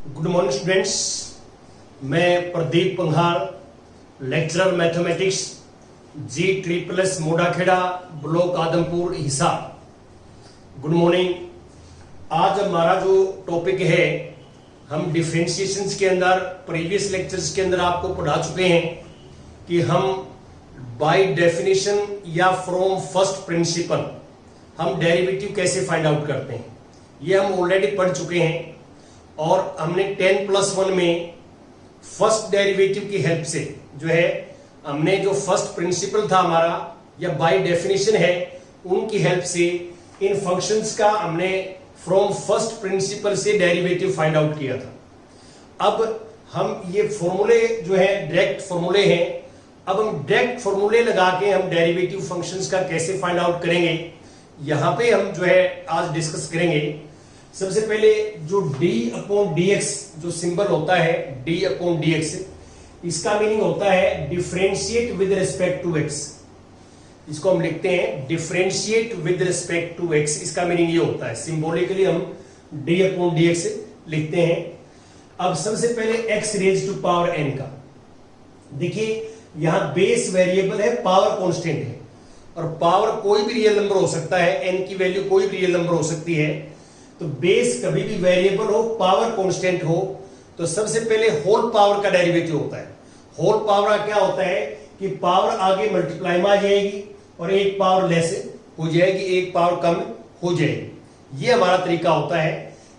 Good morning students, मैं Pradeep Panghar, lecturer mathematics, G++ Modakheda, block Adampur, Hisar. Good morning. आज हमारा जो टॉपिक है, हम डिफरेंशिएशंस के अंदर प्रीवियस लेक्चर्स के अंदर आपको पढ़ा चुके हैं कि हम बाय डेफिनेशन या फ्रॉम फर्स्ट प्रिंसिपल हम डेरिवेटिव कैसे फाइंड आउट करते हैं, ये हम ऑलरेडी पढ़ चुके हैं। और हमने 10+1 में फर्स्ट डेरिवेटिव की हेल्प से जो है हमने जो फर्स्ट प्रिंसिपल था हमारा या बाय डेफिनेशन है, उनकी हेल्प से इन फंक्शंस का हमने फ्रॉम फर्स्ट प्रिंसिपल से डेरिवेटिव फाइंड आउट किया था। अब हम ये फॉर्मूले जो है डायरेक्ट फॉर्मूले हैं, अब हम डायरेक्ट फॉर्मूले लगा के हम डेरिवेटिव फंक्शंस का कैसे फाइंड आउट करेंगे, यहां पे हम जो है आज डिस्कस करेंगे। सबसे पहले जो d/dx जो सिंबल होता है d/dx, इसका मीनिंग होता है differentiate with respect to x। इसको हम लिखते हैं differentiate with respect to x, इसका मीनिंग ये होता है। सिंबॉलिकली हम d/dx लिखते हैं। अब सबसे पहले x raise to power n का देखिए, यहां बेस वेरिएबल है, पावर कांस्टेंट है, और पावर कोई भी रियल नंबर हो सकता है, n की वैल्यू कोई भी रियल नंबर हो सकती है। तो बेस कभी भी वेरिएबल हो, पावर कांस्टेंट हो, तो सबसे पहले होल पावर का डेरिवेटिव होता है। होल पावर का क्या होता है कि पावर आगे मल्टीप्लाई में आ जाएगी और एक पावर लेस हो जाएगी, एक पावर कम हो जाएगी। ये हमारा तरीका होता है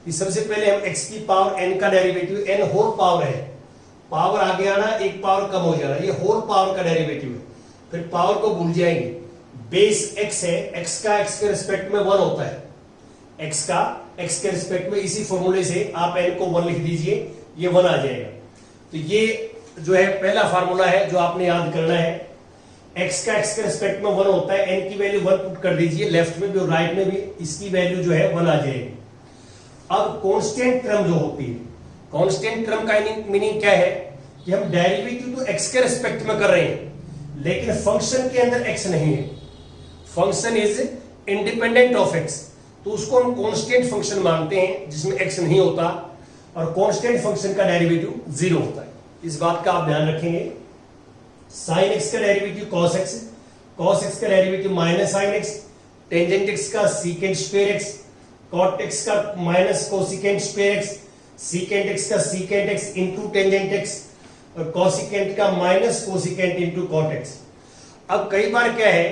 कि सबसे पहले हम x की पावर n का डेरिवेटिव, n होल पावर है, पावर आगे आना, एक पावर कम हो जाना, ये होल पावर का डेरिवेटिव है। फिर पावर को भूल जाएंगे, बेस x है, x का x के रिस्पेक्ट में 1 होता है, x का x के रिस्पेक्ट में, इसी फॉर्मूले से आप n को 1 लिख दीजिए, ये 1 आ जाएगा। तो ये जो है पहला फार्मूला है जो आपने याद करना है। x का x के रिस्पेक्ट में 1 होता है, n की वैल्यू 1 पुट कर दीजिए, लेफ्ट में भी और राइट में भी इसकी वैल्यू जो है 1 आ जाएगी। अब कांस्टेंट टर्म जो होती है, कांस्टेंट टर्म का मीनिंग क्या है कि हम डेरिवेटिव तो x के रिस्पेक्ट में कर रहे हैं, लेकिन फंक्शन के अंदर x नहीं है, function is independent of x, तो उसको हम कांस्टेंट फंक्शन मानते हैं जिसमें x नहीं होता, और कांस्टेंट फंक्शन का डेरिवेटिव 0 होता है। इस बात का आप ध्यान रखेंगे। sin x का derivative cos x, cos x का derivative minus sin x, tangent x का secant square x, cot x का minus cosecant square x, secant x का secant x into tangent x, और कोसिकेंट का minus cosecant into cot x। अब कई बार क्या है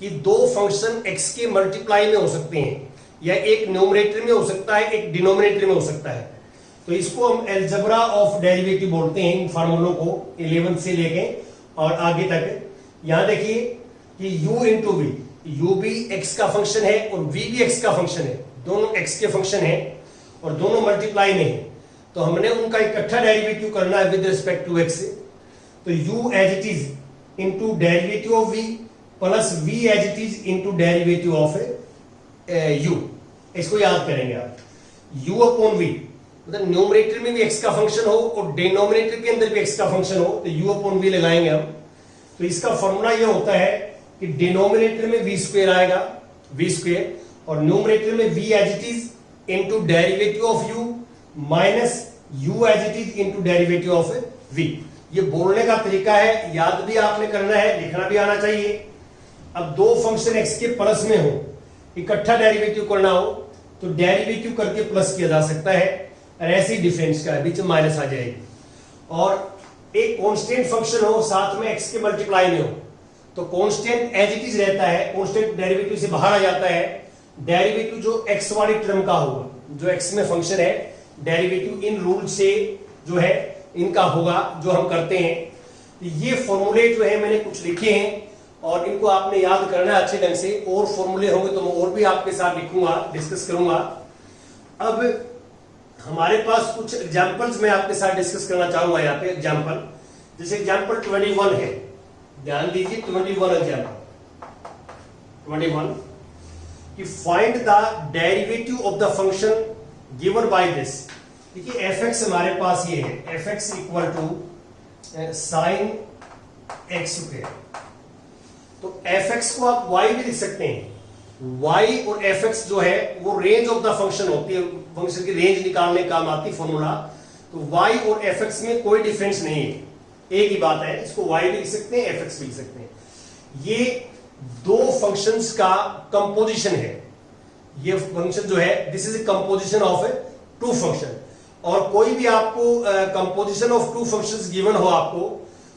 कि दो फंक्शन x के मल्टीप्लाई में हो सकते हैं, या एक न्यूमरेटर में हो सकता है, एक डिनोमिनेटर में हो सकता है। तो इसको हम अलजेब्रा ऑफ डेरिवेटिव बोलते हैं, इन फार्मूलों को 11 से लेके और आगे तक। यहां देखिए कि u इंटू वी, u भी x का फंक्शन है और v भी x का फंक्शन है, दोनों x के फंक्शन है और दोनों मल्टीप्लाई में है, तो हमने उनका इकट्ठा डेरिवेटिव करना है विद रिस्पेक्ट टू x। तो u as it is into derivative of v plus v as it is into derivative of u, इसको याद करेंगे आप। u/v मतलब न्यूमरेटर में भी x का फंक्शन हो और डिनोमिनेटर के अंदर भी x का फंक्शन हो, तो u/v लगाएंगे हम। तो इसका फॉर्मूला ये होता है कि डिनोमिनेटर में v स्क्वायर आएगा, v स्क्वायर, और न्यूमरेटर में v as it is into derivative of u minus u as it is into derivative of v। ये बोलने का तरीका है, याद भी आपने करना है, लिखना भी आना चाहिए। अब दो फंक्शन x के प्लस में हो, इकट्ठा डेरिवेटिव करना हो, तो डेरिवेटिव करके प्लस किया जा सकता है, और ऐसे ही डिफरेंस का बीच में माइनस आ जाएगी। और एक कांस्टेंट फंक्शन हो, साथ में x के मल्टीप्लाई में हो, तो कांस्टेंट एज इट इज रहता है, कांस्टेंट डेरिवेटिव से बाहर आ जाता है। डेरिवेटिव जो x वाली टर्म का होगा, जो x में फंक्शन है, डेरिवेटिव इन रूल से जो है इनका होगा, जो हम करते हैं। ये फॉर्मूले जो है मैंने कुछ लिखे हैं और इनको आपने याद करना है अच्छे ढंग से। और फॉर्मूले होंगे तो मैं और भी आपके साथ लिखूंगा, डिस्कस करूंगा। अब हमारे पास कुछ एग्जांपल्स मैं आपके साथ डिस्कस करना चाहूंगा यहाँ पे। एग्जांपल जैसे एग्जांपल 21 है, ध्यान दीजिए। 21 एग्जांपल 21 कि find the derivative of the function given by this. देखिए fx हमारे पास ये है, fx equal to sin x square. तो fx को आप y भी लिख सकते हैं, y और fx जो है वो रेंज ऑफ द फंक्शन होती है, फंक्शन की रेंज निकालने काम आती फॉर्मूला। तो y और fx में कोई डिफरेंस नहीं है, एक ही बात है। इसको y भी लिख सकते हैं, fx भी लिख सकते हैं। ये दो फंक्शंस का कंपोजिशन है। ये फंक्शन जो है this is a composition of a two function. और कोई भी आपको composition of two functions given हो आपको,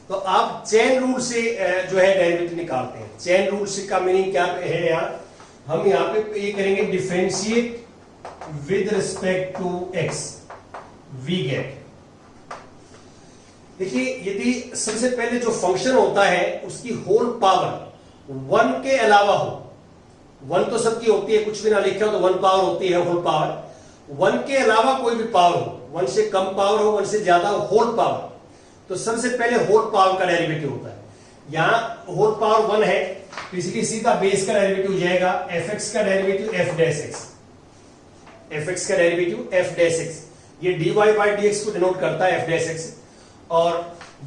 तो आप चेन रूल से जो है डेरिवेटिव निकालते हैं। चेन रूल से का मीनिंग क्या है, यहाँ हम यहाँ पे ये करेंगे differentiate with respect to x, we get. देखिए यदि सबसे पहले जो फंक्शन होता है उसकी होल पावर 1 के अलावा हो, 1 तो सबकी होती है, कुछ भी ना लिखे हो तो 1 पावर होती है होल पावर। 1 के अलावा कोई भी पावर हो, 1 से कम पावर हो, 1 से ज्यादा हो, होल पावर, तो सबसे पहले होल पावर का डेरिवेटिव होता है। यहां होल पावर 1 है तो इसलिए सीधा बेस का डेरिवेटिव हो जाएगा fx का derivative f dash x, fx का डेरिवेटिव f डैश x। ये dy बाई dx को डिनोट करता है f डैश x। और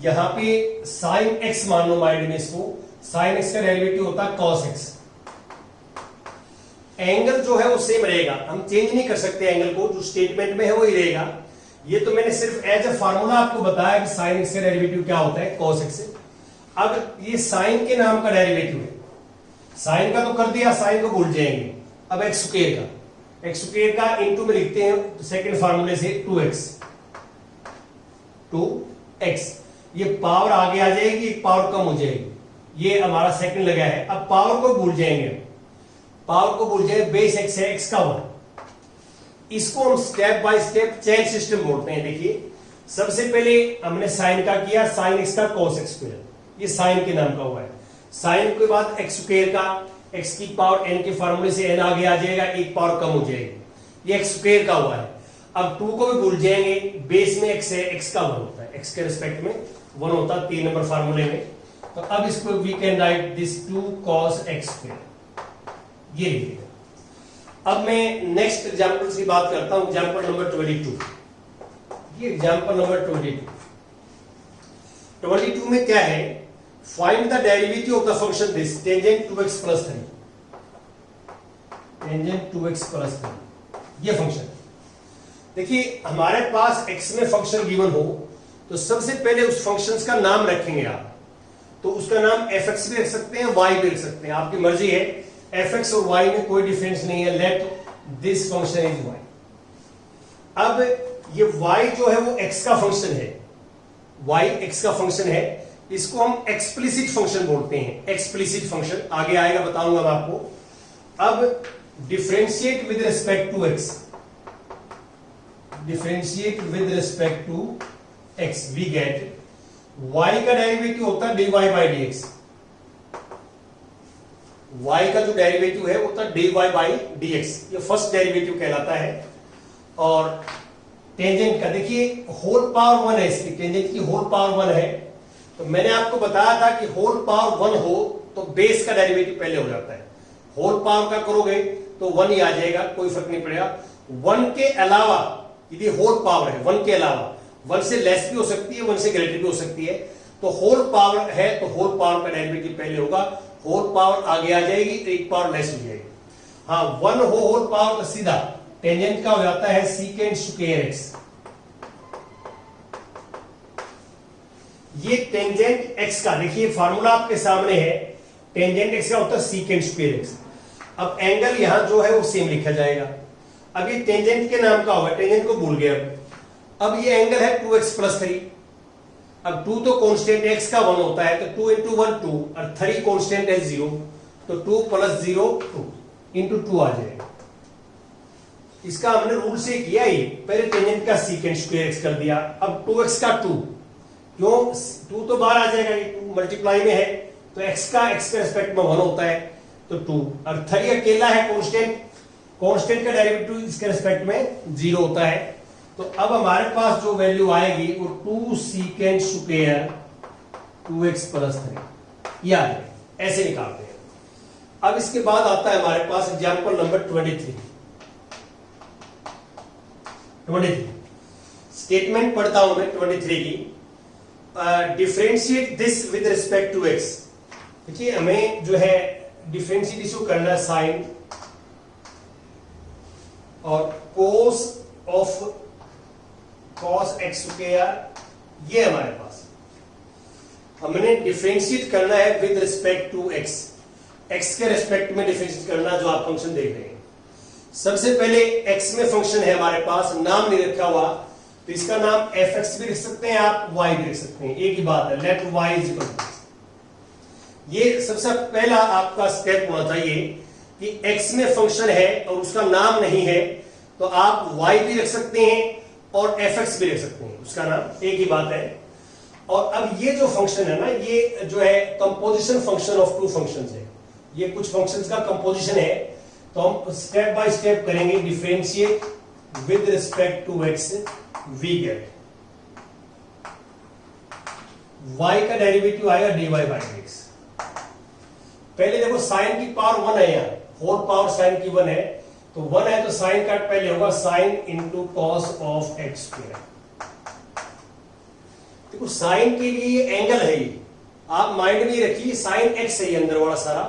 यहां पे sin x मान लो माइंड में, इसको sin x का डेरिवेटिव होता है cos x। एंगल जो है वो सेम रहेगा, हम चेंज नहीं कर सकते एंगल को, जो स्टेटमेंट में है वही रहेगा। ये तो मैंने सिर्फ एज ए फार्मूला आपको बताया कि sin x का डेरिवेटिव क्या होता है cos x से। अब ये sin के नाम का डेरिवेटिव है, sin का तो कर दिया, sin को भूल जाएंगे। अब x स्क्वायर का, x स्क्वायर का इनटू में लिखते हैं सेकंड फार्मूले से 2x। ये पावर आगे आ जाएगी, एक पावर कम हो जाएगी, ये हमारा सेकंड लगा है। अब पावर को भूल जाएंगे, पावर को भूल जाए, बेस x है, x का 1। इसको हम step by step chain system बोलते हैं। देखिए सबसे पहले हमने साइन का किया, साइन x का cos x स्क्वायर, ये साइन के नाम का हुआ है। साइन के बाद x स्क्वायर का, x की पावर n के फार्मूले से n आगे आ जाएगा, एक पावर कम हो जाएगी, ये x स्क्वायर का हुआ है। अब 2 को भी भूल जाएंगे, बेस में x है, x का 1 होता है, x के रिस्पेक्ट में 1 होता है 3 नंबर फार्मूले में। तो अब इसको we can write this 2 cos x square, ये लिखिएगा। अब मैं नेक्स्ट एग्जांपल की बात करता हूं, एग्जांपल नंबर 22। ये एग्जांपल नंबर 22 में क्या है, find the derivative of the function this tangent 2x plus 3, tangent 2x plus 3, ये फंक्शन। देखिए हमारे पास x में फंक्शन गिवन हो तो सबसे पहले उस फंक्शन का नाम रखेंगे आप। तो उसका नाम fx भी रख सकते हैं, y भी रख सकते हैं, आपकी मर्जी है। fx और y में कोई डिफरेंस नहीं है, let this function is y। अब ये y जो है वो x का फंक्शन है, y x का फंक्शन है, इसको हम एक्सप्लिसिट फंक्शन बोलते हैं। एक्सप्लिसिट फंक्शन आगे आएगा, बताऊंगा मैं आपको। अब differentiate with respect to x, differentiate with respect to x, we get y का डेरिवेटिव होता है dy बाई dx। y का जो डेरिवेटिव है वो होता है dy बाई dx, ये फर्स्ट डेरिवेटिव कहलाता है। और टेंजेंट का देखिए होल पावर 1 है, इसकी टेंजेंट की होल पावर 1 है। तो मैंने आपको बताया था कि होल पावर 1 हो तो बेस का डेरिवेटिव पहले हो जाता है। होल पावर का करोगे तो 1 ही आ जाएगा, कोई फर्क नहीं पड़ेगा। 1 के अलावा यदि होल पावर है, 1 के अलावा, 1 से लेस भी हो सकती है, 1 से ग्रेटर भी हो सकती है। तो होल पावर है तो होल पावर का डेरिवेटिव पहले होगा, होल पावर आगे आ जाएगी, एक पावर लेस हो जाएगी। हाँ 1 हो होल पावर तो सीधा टेंजेंट का हो जाता है सीकेंट स्क्वायर x। ये टेंजेंट x का देखिए फार्मूला आपके सामने है, टेंजेंट x का होता है सीकेंट स्क्वायर x। अब एंगल यहां जो है वो सेम लिखा जाएगा। अब ये टेंजेंट के नाम का होगा, टेंजेंट को भूल गए। अब ये एंगल है 2x प्लस 3। अब 2 तो कांस्टेंट x का 1 होता है, तो 2 इंटू 1 2, और 3 कांस्टेंट है 0, तो 2 प्लस 0 2 इंटू 2 आ जाएगा। इसका हमने रूल से किया ही, पहले टेंजेंट का सीकेंट स्क्वायर x कर दिया। अब 2x का 2, क्यों 2 तो बाहर आ जाएगा, ये 2 मल्टीप्लाई में है, तो x का x के रिस्पेक्ट में 1 होता है, तो 2, और 3 अकेला है कांस्टेंट, कांस्टेंट का डेरिवेटिव इसके रिस्पेक्ट में 0 होता है। तो अब हमारे पास जो वैल्यू आएगी वो 2 सीकेंट स्क्वायर 2x प्लस 3, ये आ जाएगा, ऐसे निकालते हैं। अब इसके बाद आता है हमारे पास एग्जांपल नंबर 23। स्टेटमेंट पढ़ता हूं मैं 23 की। Differentiate this with respect to x। देखिए हमें जो है डिफरेंशिएट इसको करना है साइन और cos of cos x square, ये हमारे पास हमने डिफरेंशिएट करना है with respect to x, x के रिस्पेक्ट में डिफरेंशिएट करना जो आप फंक्शन देख रहे हैं। सबसे पहले x में फंक्शन है हमारे पास, नाम नहीं रखा हुआ, तो इसका नाम fx भी लिख सकते हैं आप, y भी लिख सकते हैं, एक ही बात है, let y is equal to, ये सबसे पहला आपका स्टेप होना चाहिए कि x में फंक्शन है और उसका नाम नहीं है, तो आप y भी रख सकते हैं और fx भी रख सकते हैं, उसका नाम एक ही बात है। और अब ये जो फंक्शन है ना, ये जो है composition function of two functions है, ये कुछ फंक्शंस का कंपोजिशन है, तो हम स्टेप बाय स्टेप करेंगे, differentiate with respect to x, we get y का डेरिवेटिव आएगा dy बाई dx। पहले देखो साइन की पावर 1 है, यहाँ होल पावर साइन की 1 है, तो 1 है तो साइन का पहले होगा sine into cos of x square. देखो साइन के लिए ये एंगल है, ये आप माइंड में रखिए, साइन एक्स है ये अंदर वाला सारा,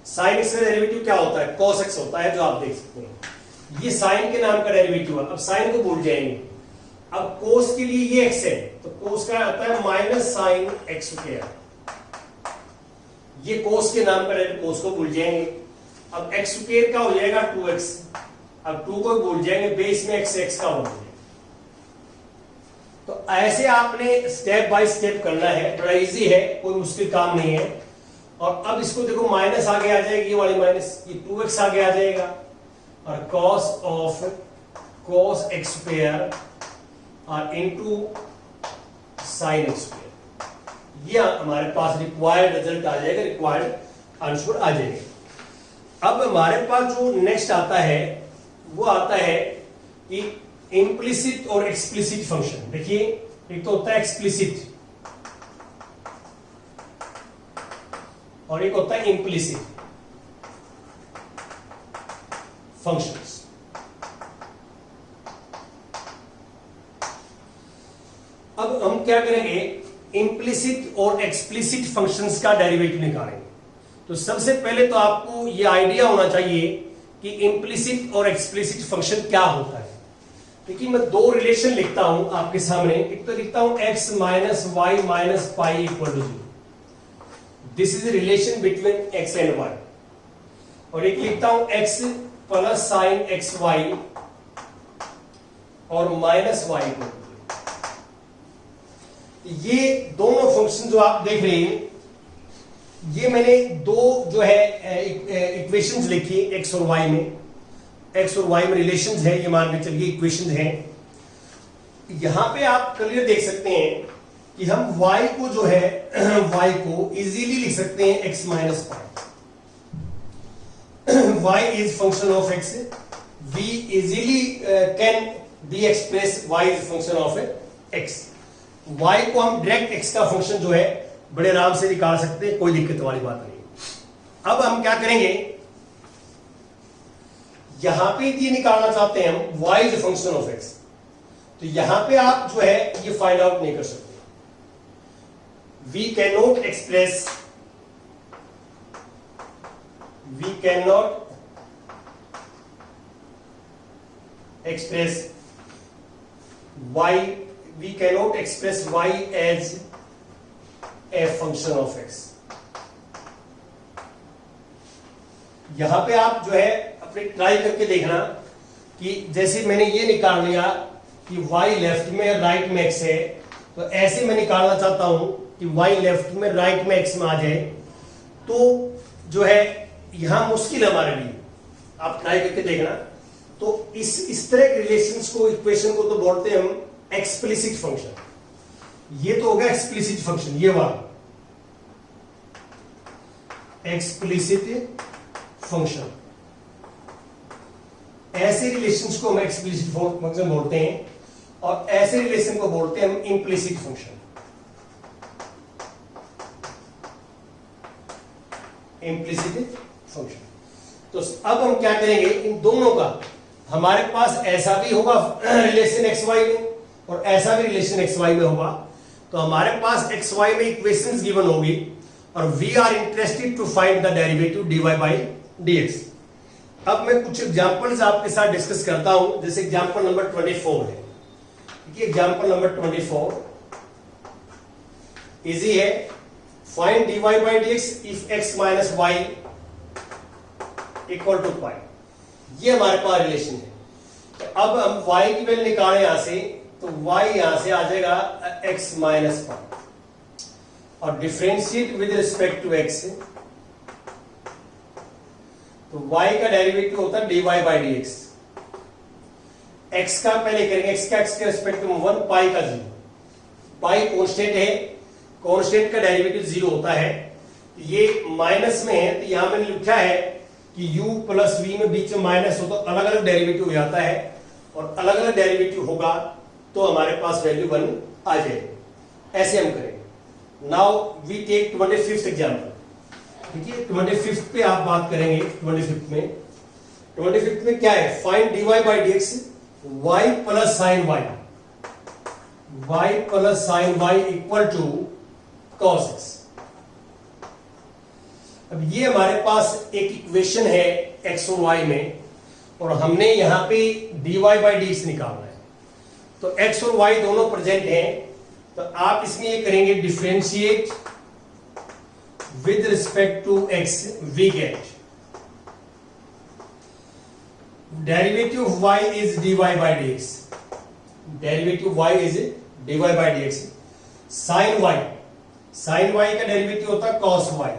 साइन एक्स का डेरिवेटिव क्या होता है, कॉस एक्स होता है, जो आप देख सकते हैं, ये साइन के नाम का डेरिवेटिव है। अब साइन को भूल जाएंगे, अब कोस के लिए ये एक्स है, तो कोस का आता है माइनस साइन एक्स स्क्वायर, ये कोस के नाम का डेरिवेटिव, कोस को भूल जाएंगे। अब एक्स स्क्वायर का हो जाएगा 2x, अब 2 को भूल जाएंगे, बेस में x x का हो जाएगा। तो ऐसे आपने स्टेप बाय स्टेप करना है, बड़ा इजी है, कोई मुश्किल काम नहीं है। और अब इसको देखो माइनस आगे आ जाएगी, ये वाली माइनस, ये 2x आगे आ जाएगा, और cos of cos x square और इनटू sin x स्क्वायर, ये हमारे पास रिक्वायर्ड रिजल्ट आ जाएगा, रिक्वायर्ड आंसर आ जाएगा। अब हमारे पास जो नेक्स्ट आता है वो आता है कि इम्प्लिसिट और एक्सप्लिसिट फंक्शन। देखिए एक तो होता है एक्सप्लिसिट और एक होता है इम्प्लिसिट फंक्शंस। अब हम क्या करेंगे, इम्प्लिसिट और एक्सप्लिसिट फंक्शंस का डेरिवेटिव निकालेंगे। तो सबसे पहले तो आपको ये आइडिया होना चाहिए कि इम्प्लिसिट और एक्सप्लिसिट फंक्शन क्या होता है। देखिए मैं दो रिलेशन लिखता हूं आपके सामने, एक तो लिखता हूं x minus y minus pi equal to 0, this is relation between x and y, और एक लिखता हूं x plus sine x y और माइनस वाई इक्वल टू 0। ये दोनों फंक्शन जो आप देख रहे हैं, ये मैंने दो जो है इक्वेशंस लिखी x और y में, x और y में रिलेशंस है, ये मान के चलिए इक्वेशंस हैं। यहां पे आप क्लियर देख सकते हैं कि हम y को जो है y को इजीली लिख सकते हैं x minus pi, y is function of x, we easily can be express y is function of x। y को हम डायरेक्ट x का फंक्शन जो है बड़े आराम से निकाल सकते हैं, कोई दिक्कत वाली बात नहीं। अब हम क्या करेंगे, यहां पे ये निकालना चाहते हैं हम y is function of x, तो यहां पे आप जो है ये फाइंड आउट नहीं कर सकते। We can not express y as a function of x। यहां पे आप जो है अपने ट्राई करके देखना कि जैसे मैंने ये निकाल लिया कि y लेफ्ट में राइट में x है, तो ऐसे मैं निकालना चाहता हूं कि y लेफ्ट में राइट में x में आ जाए, तो जो है यहां मुश्किल है हमारे लिए, आप ट्राई करके देखना। तो इस तरह के रिलेशंस को, इक्वेशन को तो बोलते हैं हम एक्सप्लिसिट फंक्शन। ये तो होगा एक्सप्लिसिट फंक्शन, ये वाला एक्सप्लिसिट फंक्शन। ऐसे रिलेशंस को हम एक्सप्लिसिट फंक्शन बोलते हैं, और ऐसे रिलेशन को बोलते हैं हम इम्प्लिसिट फंक्शन। Implicit function. तो अब हम क्या करेंगे, इन दोनों का हमारे पास ऐसा भी होगा रिलेशन एक्स वाई में, और ऐसा भी रिलेशन एक्स वाई में होगा। तो हमारे पास एक्स वाई में इक्वेशंस गिवन होगी, और we are interested to find the derivative dy by dx। अब मैं कुछ एग्जांपल्स आपके साथ डिस्कस करता हूं, जैसे एग्जांपल नंबर 24 है। देखिए एग्जाम्पल नंबर 24 इजी है। Find dy by d x if x minus y equal to pi. ये हमारे पास रिलेशन है। तो अब हम y की वैल्यू निकालें यहां से, तो y यहां से आ जाएगा x माइनस पाई और differentiate with respect to x, तो y का डेरिवेटिव होता है dy by d x. x का पहले करेंगे, x के रिस्पेक्ट में 1, पाई का 0। पाई कांस्टेंट है, कांस्टेंट का डेरिवेटिव 0 होता है। ये माइनस में है, तो यहां मैंने लिखा है कि u प्लस v में बीच में माइनस हो तो अलग अलग डेरिवेटिव हो जाता है, और अलग अलग डेरिवेटिव होगा तो हमारे पास वैल्यू 1 आ जाएगी। ऐसे हम करेंगे। Now we take 25th example. ठीक है, 25th पे आप बात करेंगे। 25th में क्या है? Find dy by d x y plus sine y, y plus sine y equal to cos x। अब ये हमारे पास एक इक्वेशन है x और y में, और हमने यहां पे dy बाई डी एक्स निकालना है। तो x और y दोनों प्रेजेंट हैं, तो आप इसमें ये करेंगे differentiate with respect to x, we get derivative of y is dy by d x. Derivative y is dy by d x. Sine y का डेरिवेटिव होता है cos y।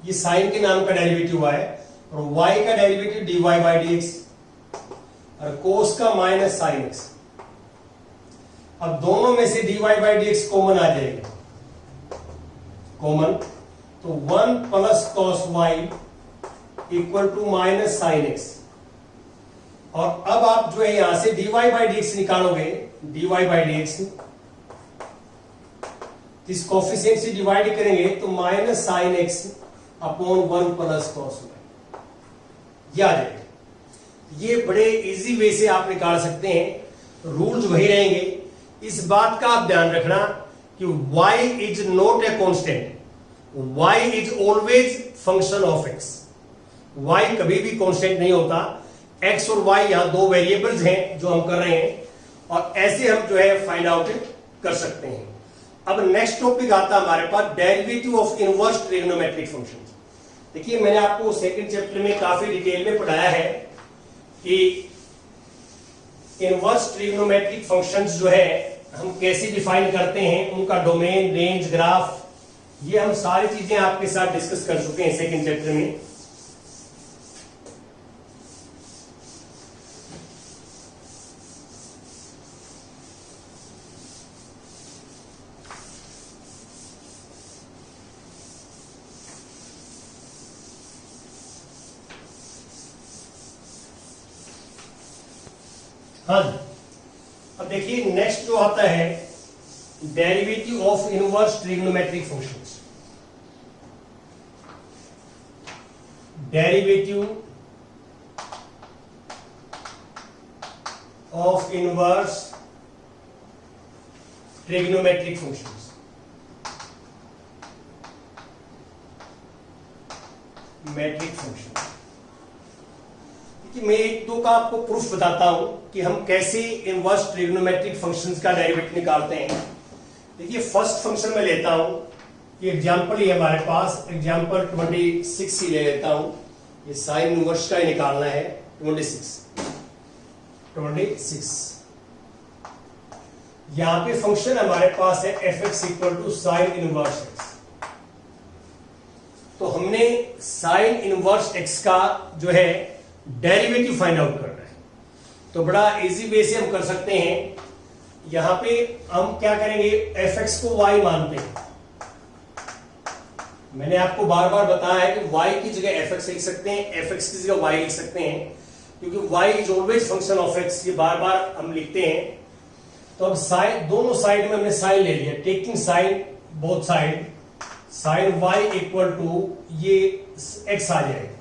ये साइन के नाम का डेरिवेटिव है, और y का derivative dy by d x, और cos का माइनस साइन x। अब दोनों में से dy by d x common आ जाएगा, कॉमन, तो 1 plus cos y equal to minus sine x। और अब आप जो है यहां से dy बाई डी एक्स निकालोगे, dy बाई डी एक्स, इस कोफिशिएंट से डिवाइड करेंगे तो minus sine x upon 1 plus cos y, ये आ जाएगा। ये बड़े इजी वे से आप निकाल सकते हैं, रूल्स वही रहेंगे। इस बात का आप ध्यान रखना कि y is not a constant, y is always function of x। y कभी भी कांस्टेंट नहीं होता। x और y यहां दो वेरिएबल्स हैं जो हम कर रहे हैं, और ऐसे हम जो है फाइंड आउट कर सकते हैं। अब नेक्स्ट टॉपिक आता है हमारे पास derivative of inverse trigonometric functions. देखिए मैंने आपको सेकंड चैप्टर में काफी डिटेल में पढ़ाया है कि इनवर्स ट्रिग्नोमेट्रिक फंक्शंस जो है हम कैसे डिफाइन करते हैं, उनका डोमेन, रेंज, ग्राफ, ये हम सारी चीजें आपके साथ डिस्कस कर चुके हैं सेकंड चैप्टर में। हाँ जी, अब देखिए नेक्स्ट जो आता है derivative of inverse trigonometric functions. Derivative of inverse trigonometric functions. Metric function कि मैं एक दो का आपको प्रूफ बताता हूं कि हम कैसे इनवर्स ट्रिग्नोमेट्रिक फंक्शंस का डेरिवेटिव निकालते हैं। देखिए फर्स्ट फंक्शन में लेता हूं, ये एग्जांपल ही हमारे पास, एग्जांपल 26 ही ले लेता हूं। ये साइन इनवर्स का ही निकालना है। 26 यहां पे फंक्शन हमारे पास है fx equal to sine inverse x। तो हमने साइन इनवर्स x का जो है डेरिवेटिव फाइंड आउट करना है, तो बड़ा इजी वे से हम कर सकते हैं। यहां पे हम क्या करेंगे, fx को y मानते हैं। मैंने आपको बार बार बताया है कि y की जगह fx लिख सकते हैं, fx की जगह y लिख सकते हैं, क्योंकि y is always function of x, ये बार बार हम लिखते हैं। तो अब साइन, दोनों साइड में हमने साइन ले लिया, taking sine both side, sine y equal to ये x आ जाएगा।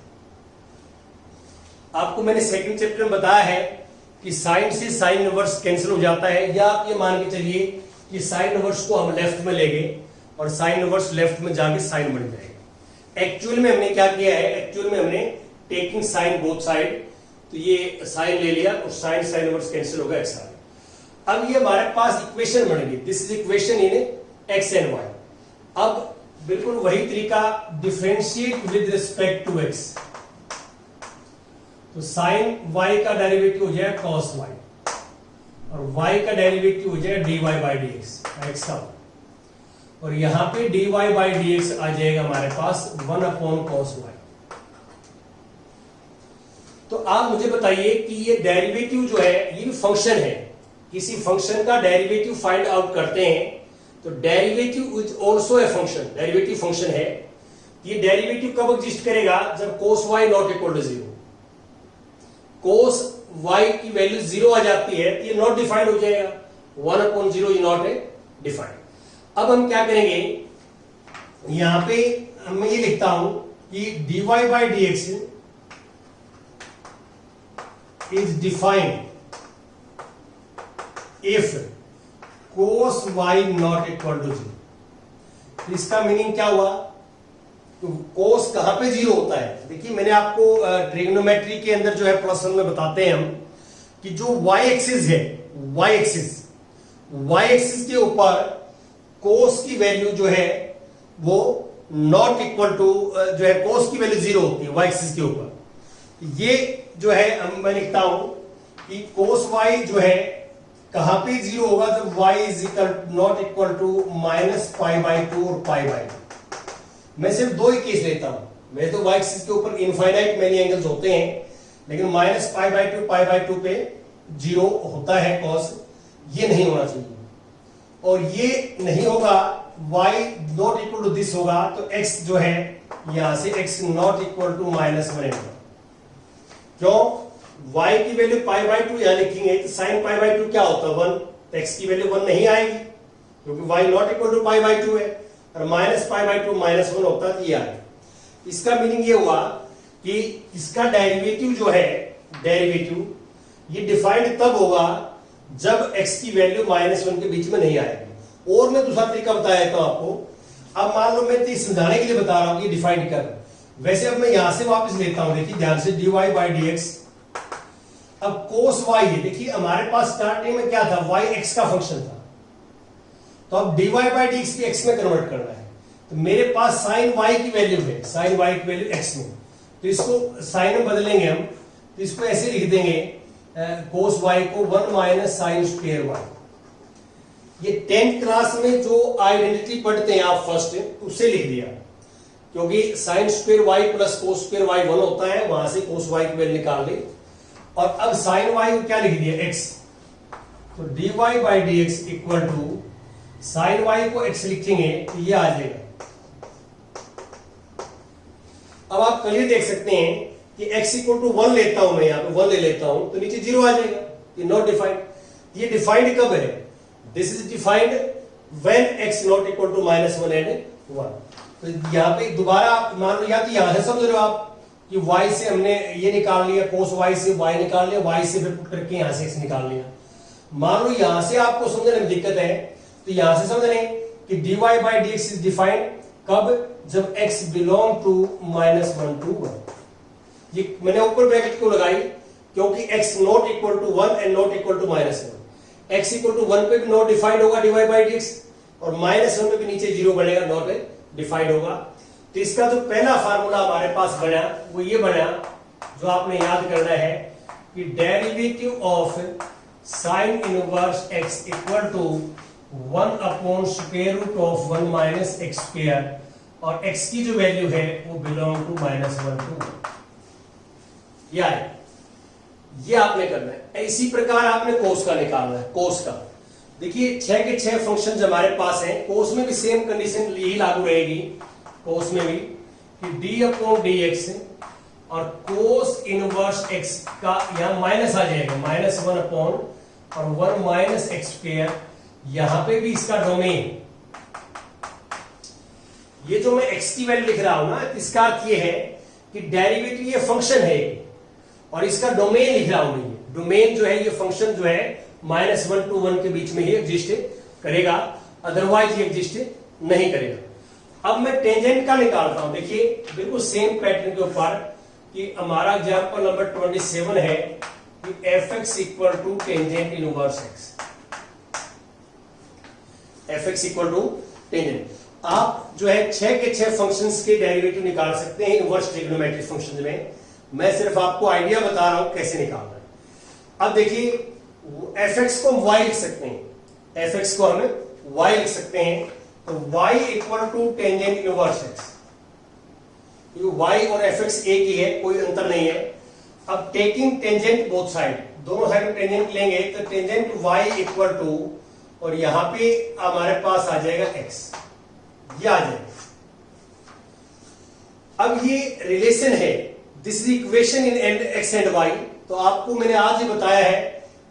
आपको मैंने सेकंड चैप्टर में बताया है कि साइन से साइन इनवर्स कैंसिल हो जाता है, या आप ये मान के चलिए कि साइन इनवर्स को हम लेफ्ट में ले गए और साइन इनवर्स लेफ्ट में जाके साइन बन जाएगा। एक्चुअल में हमने क्या किया है, एक्चुअल में हमने टेकिंग साइन बोथ साइड, तो ये साइन ले लिया और साइन साइन इनवर्स कैंसिल होगा, x आ गया। अब ये हमारे पास इक्वेशन बन गई, this is equation in x and y. अब बिल्कुल वही तरीका, differentiate with respect to x, तो साइन वाई का डेरिवेटिव हो जाएगा कॉस वाई, और y का डेरिवेटिव हो जाएगा dy बाई डी एक्स का, और यहां पे dy बाई डी एक्स आ जाएगा हमारे पास 1 अपॉन कॉस वाई। तो आप मुझे बताइए कि ये डेरिवेटिव जो है ये भी फंक्शन है, किसी फंक्शन का डेरिवेटिव फाइंड आउट करते हैं तो derivative is also a function, derivative function है। ये डेरिवेटिव कब एग्जिस्ट करेगा, जब cos y not equal to 0, cos y की वैल्यू 0 आ जाती है तो ये नॉट डिफाइंड हो जाएगा, 1 अपॉन 0 ये नॉट है डिफाइंड। अब हम क्या करेंगे, यहां पे मैं ये लिखता हूं कि dy by d x is defined if cos y not equal to 0। तो इसका मीनिंग क्या हुआ, तो cos कहां पे 0 होता है, देखिए मैंने आपको ट्रिग्नोमेट्री के अंदर जो है +1 में बताते हैं हम कि जो y एक्सिस है, y एक्सिस के ऊपर cos की वैल्यू जो है वो नॉट इक्वल टू जो है cos की वैल्यू 0 होती है y एक्सिस के ऊपर। ये जो है मैं लिखता हूं कि cos y जो है कहां पे 0 होगा, जब y is not equal to -π/2 और π/2। मैं सिर्फ दो ही केस लेता हूं, मैं तो y एक्सिस के ऊपर इनफाइनाइट मेनी एंगल्स होते हैं, लेकिन -π/2 π/2 पे 0 होता है cos, ये नहीं होना चाहिए, और ये नहीं होगा, y not equal to this होगा, तो x जो है यहां से x नॉट इक्वल टू -1 क्यों, y की वैल्यू π/2 यहां लिखेंगे तो sin π/2 क्या होता है 1, तो x की वैल्यू 1 नहीं आएगी क्योंकि y नॉट इक्वल टू π/2 है, और -π/2 -1 होता है, ये आएगा। इसका मीनिंग ये हुआ कि इसका डेरिवेटिव जो है, डेरिवेटिव ये डिफाइंड तब होगा जब x की वैल्यू -1 के बीच में नहीं आएगी। और मैं दूसरा तरीका बताया देता हूं आपको। अब मान लो मैं तो समझाने के लिए बता रहा हूं कि डिफाइंड कर, वैसे अब मैं यहां से वापस लेता हूं, देखिए ध्यान से dy बाई डी एक्स। अब cos y है, देखिए हमारे पास स्टार्टिंग में क्या था, y x का फंक्शन था, तो अब dy बाई डी एक्स की x में कन्वर्ट करना है, तो मेरे पास sin y की वैल्यू है, sin y की वैल्यू x में, तो इसको sin में बदलेंगे हम, तो इसको ऐसे लिख देंगे cos y को 1 माइनस साइन स्क्वायर y। ये 10th क्लास में जो आइडेंटिटी पढ़ते हैं आप फर्स्ट, उससे लिख दिया, क्योंकि sine square y plus cos square y 1 होता है, वहां से cos y की वैल्यू निकाल ली, और अब साइन y को क्या लिख दिया x, तो dy by d x equal to sine y को x लिखेंगे तो ये आ जाएगा। अब आप क्लियर देख सकते हैं कि x इक्वल टू 1 लेता हूं मैं, यहां पे 1 ले लेता हूं तो नीचे 0 आ जाएगा, ये नॉट डिफाइंड। ये डिफाइंड कब है, this is defined when x not equal to -1 and 1। तो यहां पे दोबारा आप मान लो, या तो यहां से समझ रहे हो आप कि y से हमने ये निकाल लिया, cos y से y निकाल लिया, y से फिर पुट करके यहां से x निकाल लिया। मान लो यहां से आपको समझने में दिक्कत है, तो यहां से समझ रहे हैं कि dy by d x is defined कब, जब x बिलोंग टू -1 to 1। ये मैंने ऊपर ब्रैकेट क्यों लगाई, क्योंकि x not equal to 1 and not equal to -1। x equal to 1 पे भी नॉट डिफाइंड होगा dy बाई डी एक्स, और -1 पे भी नीचे 0 बनेगा, नॉट डिफाइंड होगा। तो इसका जो पहला फार्मूला हमारे पास बना वो ये बना, जो आपने याद करना है कि derivative of sine inverse x equal to 1 upon square root of 1 minus x square, और x की जो वैल्यू है वो बिलोंग टू -1 to 1। ये आपने करना है। इसी प्रकार आपने कोस का निकालना है। कोस का देखिए 6 के 6 फंक्शन हमारे पास हैं, कोस में भी सेम कंडीशन यही लागू रहेगी, कोस में भी कि d अपॉन डी एक्स, और कोस इनवर्स x का यहां माइनस आ जाएगा, -1 अपॉन और 1 माइनस एक्स स्क्वायर, यहां पे भी इसका डोमेन, ये जो मैं x की वैल्यू लिख रहा हूं ना, इसका अर्थ ये है कि डेरिवेटिव ये फंक्शन है, और इसका डोमेन लिख रहा हूं मैं, डोमेन जो है ये फंक्शन जो है -1 to 1 के बीच में ही एग्जिस्ट करेगा, अदरवाइज ये एग्जिस्ट नहीं करेगा। अब मैं टेंजेंट का निकालता हूं, देखिए बिल्कुल सेम पैटर्न के ऊपर, कि हमारा एग्जांपल नंबर 27 है कि fx equal to tangent inverse x। F x equal to tangent. आप जो है 6 के 6 फंक्शंस के डेरिवेटिव निकाल सकते हैं इनवर्स ट्रिग्नोमेट्रिक फंक्शन में। मैं सिर्फ आपको आइडिया बता रहा हूं कैसे निकालना है। अब देखिए एफ एक्स को हम वाई लिख सकते हैं, एफ एक्स को हम वाई लिख सकते हैं, तो y equal to tangent inverse x. Y और एफ एक्स एक ही है, कोई अंतर नहीं है। अब टेकिंग टेंजेंट बोथ साइड, दोनों साइड में टेंजेंट लेंगे तो टेंजेंट वाई इक्वल टू, और यहां पे हमारे पास आ जाएगा एक्स, ये आ जाएगा। अब ये रिलेशन है, this is equation in and x and y. तो आपको मैंने आज ही बताया है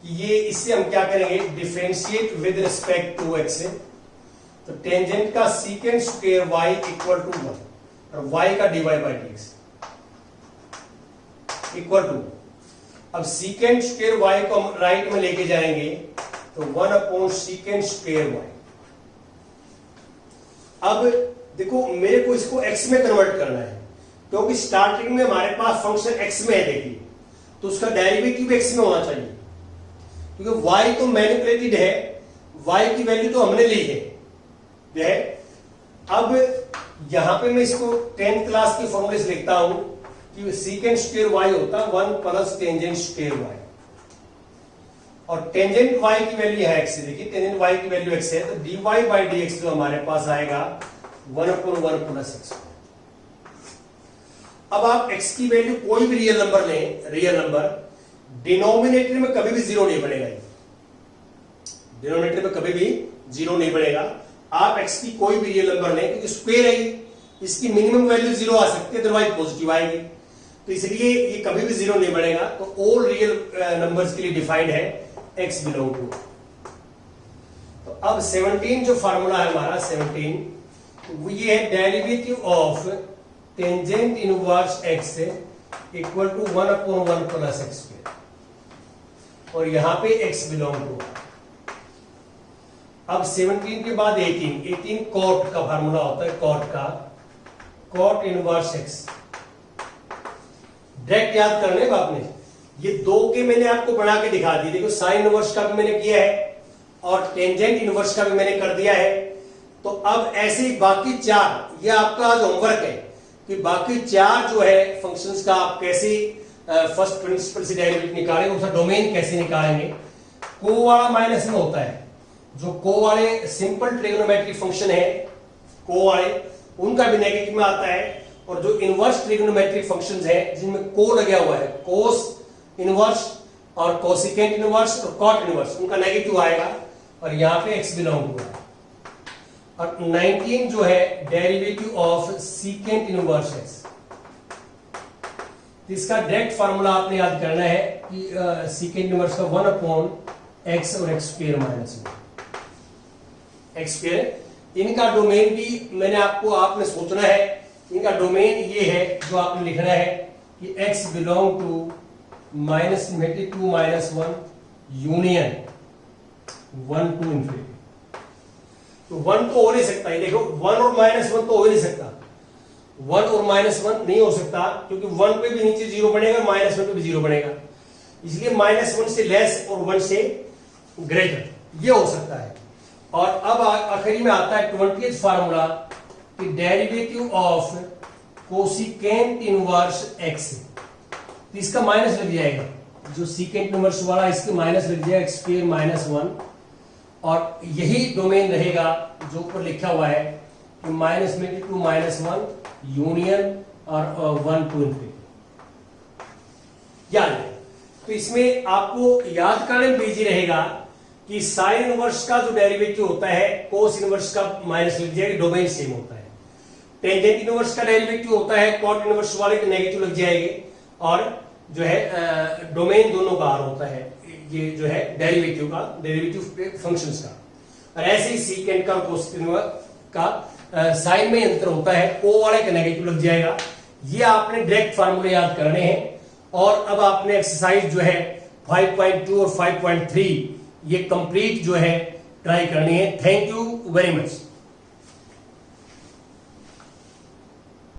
कि ये इससे हम क्या करेंगे, differentiate with respect to x. तो टेंजेंट का secant square y equal to 1 और वाई का d y by d x equal to, अब सीकेंट स्क्वायर वाई को हम राइट में लेके जाएंगे तो 1 अपॉन सीकेंट स्क्वायर वाई। अब देखो मेरे को इसको x में कन्वर्ट करना है, क्योंकि स्टार्टिंग में हमारे पास फंक्शन x में है, देखिए तो उसका डेरिवेटिव x में होना चाहिए, क्योंकि y तो मैनिपुलेटेड है, y की वैल्यू तो हमने ली है। अब यहां पे मैं इसको 10th क्लास के फॉर्मूले से लिखता हूं कि सीकेंट स्क्वायर y होता है 1 प्लस टेंजेंट स्क्वायर y, और टेंजेंट y की वैल्यू है x, देखिए टेंजेंट y की वैल्यू x है, तो dy बाई dx जो हमारे पास आएगा 1 अपॉन 1 प्लस x। अब आप x की वैल्यू कोई भी रियल नंबर लें, रियल नंबर, डिनोमिनेटर में कभी भी जीरो नहीं बनेगा, डिनोमिनेटर में कभी भी जीरो नहीं बनेगा। आप x की कोई भी रियल नंबर लें, क्योंकि स्क्वायर है, इसकी मिनिमम वैल्यू जीरो आ सकती है, अदरवाइज पॉजिटिव आएगी, तो इसलिए ये कभी भी जीरो नहीं बनेगा। तो ऑल रियल नंबर्स के लिए डिफाइंड है x बिलोंग टू। तो अब 17 जो फार्मूला है हमारा 17, वो ये है derivative of tangent inverse x equal to 1 upon 1 plus x square, और यहां पे x बिलोंग टू। अब 17 के बाद 18 कॉट का फार्मूला होता है, कॉट का, कॉट इनवर्स x। डायरेक्ट याद करने का आपने, ये दो के मैंने आपको बना के दिखा दी, देखो साइन इनवर्स का भी मैंने किया है और टेंजेंट इनवर्स का भी मैंने कर दिया है। तो अब ऐसे ही बाकी 4, ये आपका आज होमवर्क है कि बाकी 4 जो है फंक्शंस का आप कैसे फर्स्ट प्रिंसिपल से डेरिवेटिव निकालेंगे, उसका डोमेन कैसे निकालेंगे। को वाला माइनस में होता है, जो को वाले सिंपल ट्रिग्नोमेट्रिक फंक्शन है, को वाले उनका भी नेगेटिव में आता है, और जो इनवर्स ट्रिग्नोमेट्रिक फंक्शंस है जिनमें को लगा हुआ है, कोस इनवर्स और कोसिकेंट इनवर्स और कॉट इनवर्स, उनका नेगेटिव आएगा, और यहां पे x बिलोंग हुआ। और 19 जो है derivative of secant inverse x, इसका डायरेक्ट फार्मूला आपने याद करना है कि सीकेंट इनवर्स का 1 अपॉन x और x square minus 1 x square. इनका डोमेन भी मैंने आपने सोचना है, इनका डोमेन ये है जो आपने लिखना है कि x belong to minus infinity to minus 1 union 1 to infinity. तो 1 तो हो नहीं सकता, ये देखो 1 और माइनस 1 तो हो ही नहीं सकता, 1 और माइनस 1 नहीं हो सकता, क्योंकि 1 पे भी नीचे जीरो बनेगा, माइनस 1 पे भी जीरो बनेगा, इसलिए माइनस 1 से लेस और 1 से ग्रेटर ये हो सकता है। और अब आखिरी में आता है 20th फार्मूला कि derivative of cosecant inverse x, तो इसका माइनस लग जाएगा, जो सीकेंट इनवर्स वाला इसके माइनस लग जाएगा, x स्क्वायर माइनस 1, और यही डोमेन रहेगा जो ऊपर लिखा हुआ है कि माइनस में टू माइनस 1 यूनियन और 1 टू इनफिनिटी। याद है, तो इसमें आपको याद करने में इजी रहेगा कि साइन इनवर्स का जो डेरिवेटिव होता है कोस इनवर्स का माइनस लग जाएगा, डोमेन सेम होता है। टेंजेंट इनवर्स का डेरिवेटिव होता है कॉट इनवर्स वाले के नेगेटिव लग जाएंगे, और जो है डोमेन दोनों का आर होता है, ये जो है डेरिवेटिव का, डेरिवेटिव फंक्शंस का। और ऐसे ही सीकेंट का और कोसेकेंट का साइन में अंतर होता है, को वाले का नेगेटिव लग जाएगा। ये आपने डायरेक्ट फार्मूले याद करने हैं। और अब आपने एक्सरसाइज जो है 5.2 और 5.3 ये कंप्लीट जो है ट्राई करनी है। Thank you very much.